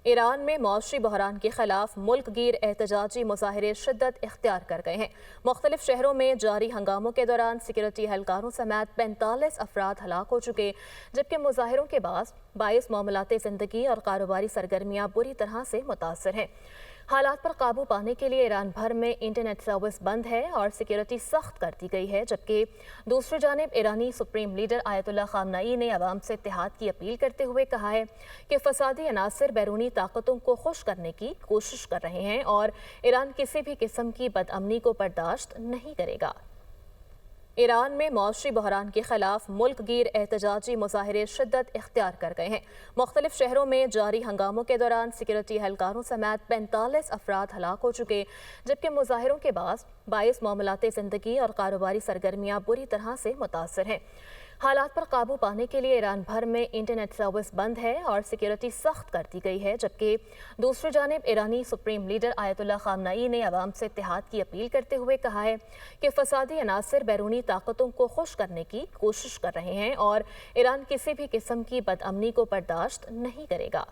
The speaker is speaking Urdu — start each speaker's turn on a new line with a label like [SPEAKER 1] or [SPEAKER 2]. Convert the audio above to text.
[SPEAKER 1] ایران میں معاشی بحران کے خلاف ملک گیر احتجاجی مظاہرے شدت اختیار کر گئے ہیں۔ مختلف شہروں میں جاری ہنگاموں کے دوران سیکورٹی اہلکاروں سمیت 45 افراد ہلاک ہو چکے، جبکہ مظاہروں کے باعث معاملات زندگی اور کاروباری سرگرمیاں بری طرح سے متاثر ہیں۔ حالات پر قابو پانے کے لیے ایران بھر میں انٹرنیٹ سروس بند ہے اور سیکورٹی سخت کر دی گئی ہے، جبکہ دوسری جانب ایرانی سپریم لیڈر آیت اللہ خامنئی نے عوام سے اتحاد کی اپیل کرتے ہوئے کہا ہے کہ فسادی عناصر بیرونی طاقتوں کو خوش کرنے کی کوشش کر رہے ہیں اور ایران کسی بھی قسم کی بدامنی کو برداشت نہیں کرے گا۔ ایران میں معاشی بحران کے خلاف ملک گیر احتجاجی مظاہرے شدت اختیار کر گئے ہیں۔ مختلف شہروں میں جاری ہنگاموں کے دوران سیکورٹی اہلکاروں سمیت 45 افراد ہلاک ہو چکے، جبکہ مظاہروں کے باعث معاملات زندگی اور کاروباری سرگرمیاں بری طرح سے متاثر ہیں۔ حالات پر قابو پانے کے لیے ایران بھر میں انٹرنیٹ سروس بند ہے اور سیکورٹی سخت کر دی گئی ہے، جبکہ دوسری جانب ایرانی سپریم لیڈر آیت اللہ خامنئی نے عوام سے اتحاد کی اپیل کرتے ہوئے کہا ہے کہ فسادی عناصر بیرونی طاقتوں کو خوش کرنے کی کوشش کر رہے ہیں اور ایران کسی بھی قسم کی بدامنی کو برداشت نہیں کرے گا۔